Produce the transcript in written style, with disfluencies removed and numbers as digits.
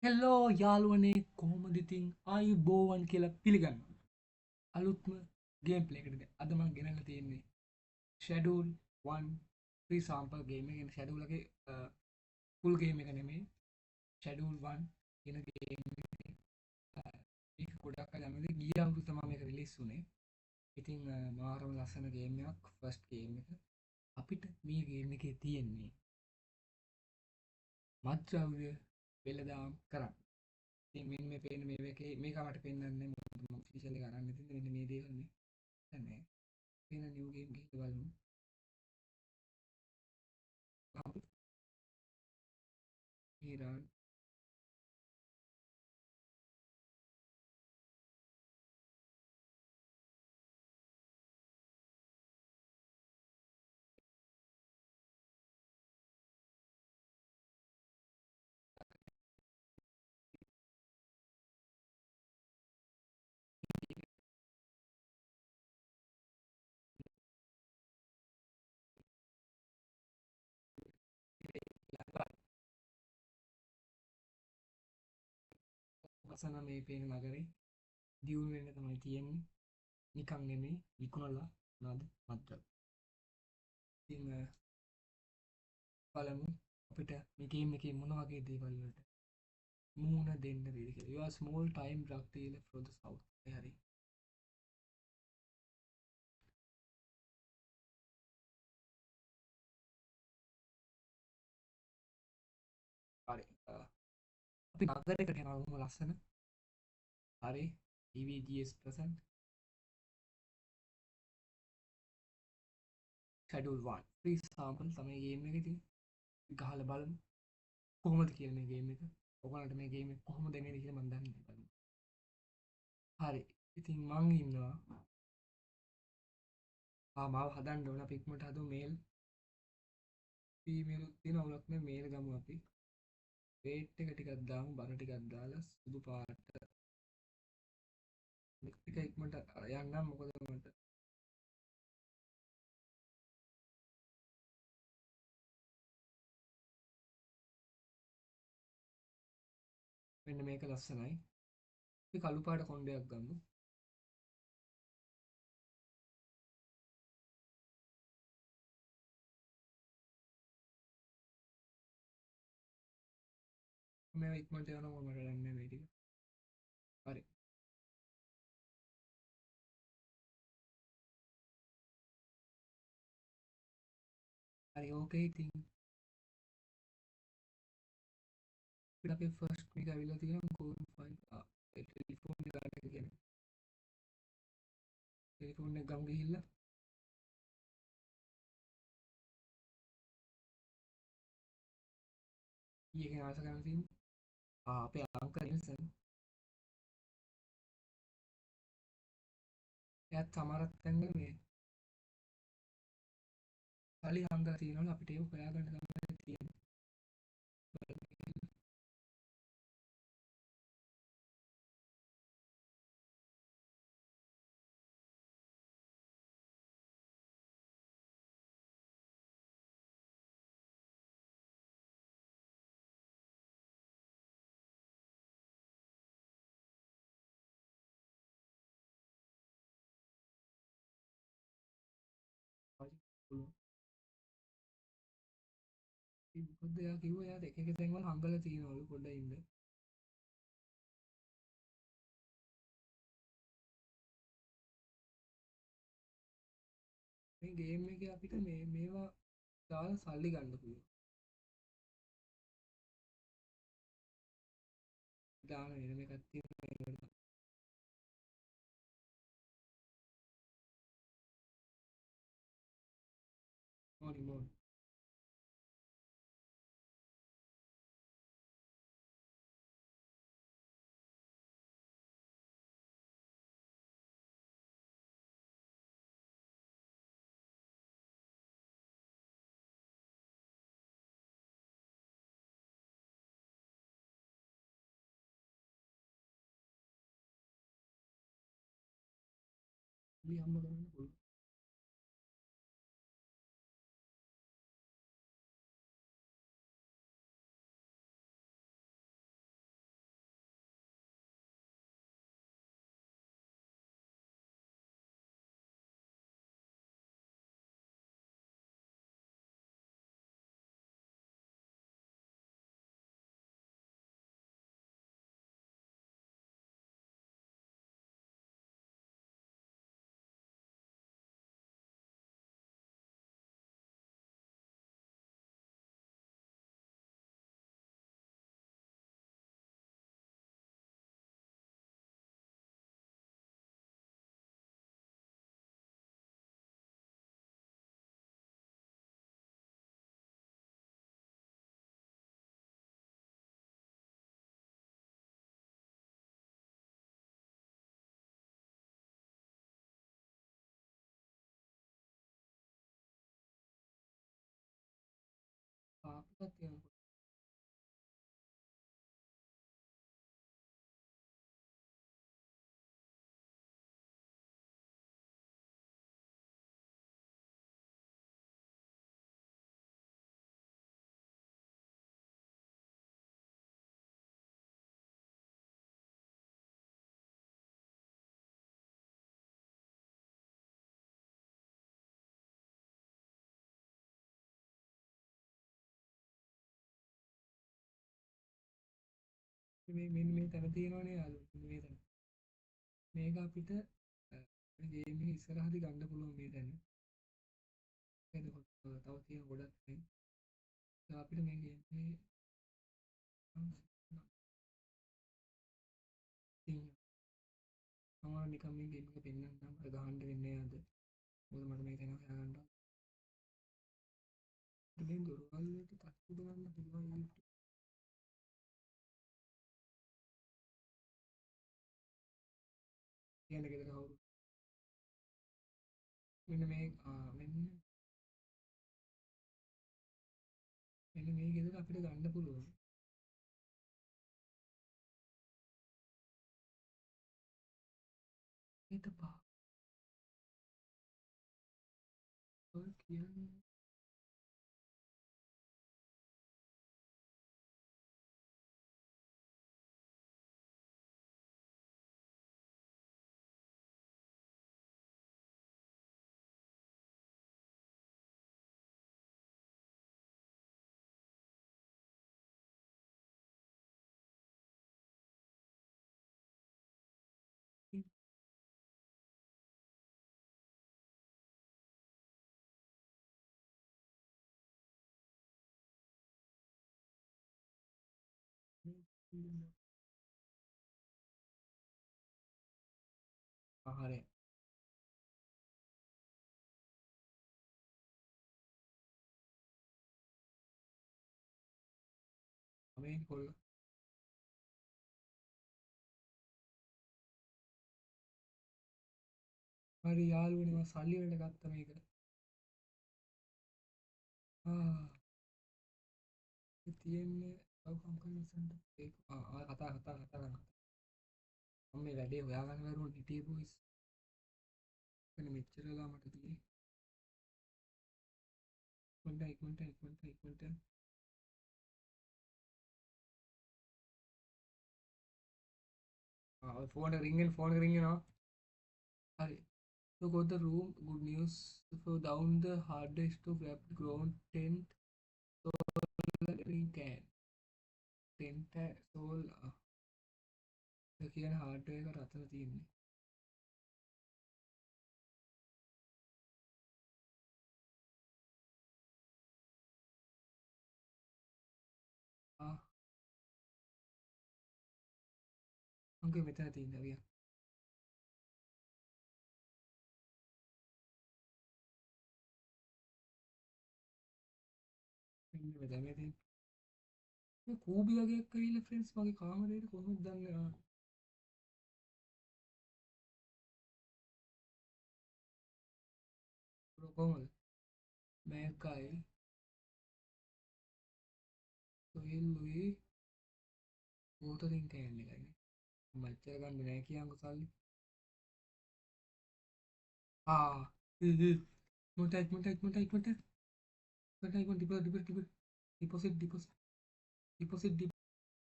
හෙල්ලෝ යාළුවනේ කොහොමද ඉතින් ආයුබෝවන් කියලා පිළිගන්නවා. අලුත්ම ගේම් ප්ලේ එකකට අද මම ගෙනල්ලා තියෙන්නේ Schedule 1 free sample game එක. කියන්නේ Schedule එකේ full game එක නෙමෙයි. Schedule 1 කියන game එක. ඒක ගොඩක් අය දන්නේ ගිය අවුරුද්ද තමයි මේක රිලීස් වුණේ. ඉතින් මාරම ලස්සන ගේම් එකක් ෆස්ට් ගේම් එක. අපිට මේ ගේම් එකේ තියෙන්නේ මත්ද්‍රව්‍ය වෙළඳාම් කරන්න. ඉතින් මෙන්න මේ පේන මේකේ මේක මට පෙන්වන්නේ මොකද මම ඔෆිෂියල් එක අරන් ඉතින් මෙන්න මේ දේවල් මේ නැහැ. වෙන නිව් ගේම් ගිහලා බලමු. ඊරාන් වසන මේ පේන නගරේ දියුණු වෙන්න තමයි තියෙන්නේ. නිකන් නෙමෙයි විකුණලා නේද මත්ද්‍රව්‍ය. ඉතින් බලමු අපිට මේ ගේම් එකේ මොන වගේ දේවල් වලට මුහුණ දෙන්න දෙද කියලා. You are small time drug dealer from the south. ඒ හරි. හරි. අපි නගරයකට යනවා ලස්සන. හරි. EVGS present. Schedule 1 free sample තමයි ගේම් එකේ තියෙන්නේ. ගහලා බලමු කොහොමද කියලා මේ ගේම් එක. ඔයගලන්ට මේ ගේම් එක කොහොමද එන්නේ කියලා මම දන්නේ නැහැ බලමු. හරි. ඉතින් මං ඉන්නවා. මාව හදන්න ඕන අපි ඉක්මනට හදමු මේල්. ඊමේල් තියෙන අවුලක් නෑ මේල් ගමු අපි. වේට් එක ටිකක් දාමු බර ටිකක් දාලා සුදු පාට. ටික ඉක්මනට යන්නම් මොකද මට මෙන්න මේක ලස්සනයි. අපි කළු පාට කොණ්ඩයක් ගමු. මේ ඉක්මනට යනවා මට දන්නේ මේ ටික. හරි. හරි ඕකේ ඉතින් අපිට අපේ ෆස්ට් මේක අවිලා තියෙනවා ගෝල් ෆයිල් ටෙලිෆෝන් එක ගන්න කියන්නේ ටෙලිෆෝන් එක ගමු ගිහිල්ලා ඊයේක ආස කරන් තියෙන්නේ අපේ අංකල් නිල්සන් එයාත් සමහරක් තැන්වල මේ සල්ලි හංගලා තියෙනවලු අපිට ඒක හොයාගන්න තමයි තියෙන්නේ පුළුවන් ඉතින් මොකද එයා කිව්වා එයාට එක එක තැන්වල හංගලා තියෙනවලු පොඩ්ඩක් ඉන්න මේ ගේම් එකේ අපිට මේවා දාලා සල්ලි ගන්න පුළුවන් දාන වෙන එකක් තියෙනවා මොනි මොන හම්බ කරන්න පුළුවන් මේ තැන තියෙනවනේ යාළුවෝ මේ තැන. මේක අපිට ගේම් එක ඉස්සරහදී ගන්න පුළුවන් මේ තැන. එතකොට තව තියෙන ගොඩක් නේ. අපිට මේ ගේම් එකේ මම නිකන් මේ ගේම් එක පෙන්නන්නම් මට ගහන්න වෙන්නේ නැද්ද? මොකද මට මේක එනවා හොයාගන්න. ඉතින් දොරවල් වලට තට්ටු දාන්න පුළුවන්. කියන්නේ ගෙදර කවුරු මෙන්න මේ මෙන්න මේ ගෙදර අපිට ගන්න පුළුවන්. ඒක කියන්නේ ආහාරය. මේ කොල්ල හරි යාළුවනේ මම සල්ලි වලට ගත්ත මේක. ඒ තියෙන්නේ අවුකම් කරන ඒක කතා කරන්න. මම මේ වැඩේ හොයාගන්න බැරුව හිටියේ බොයිස්. එන්න මෙච්චර වෙලා මට තියෙන්නේ. ඉක්මනට. ෆෝන් රින්ග් වෙනවා. හරි. So got the room. Good news. So down the hard disk to grab ground 10th can. 10th soul කියන හાર્ඩ්වෙයාර් එක අතන තියෙන්නේ. අංකේ මෙතන තියෙනවා විය. මෙන්න මෙතන තියෙන්නේ. මේ කූබි වගේ එකක් ඇවිල්ලා ෆ්‍රෙන්ඩ්ස් මගේ කාමරේට කොහොමද දන්නේ ආ කොහොමද මේකයි සොයිල්ලුයි වෝටරින් කෑන් එකයි මච්චර ගන්න නෑ කියන්කො සල්ලි මොටයි ඩිපොසිට්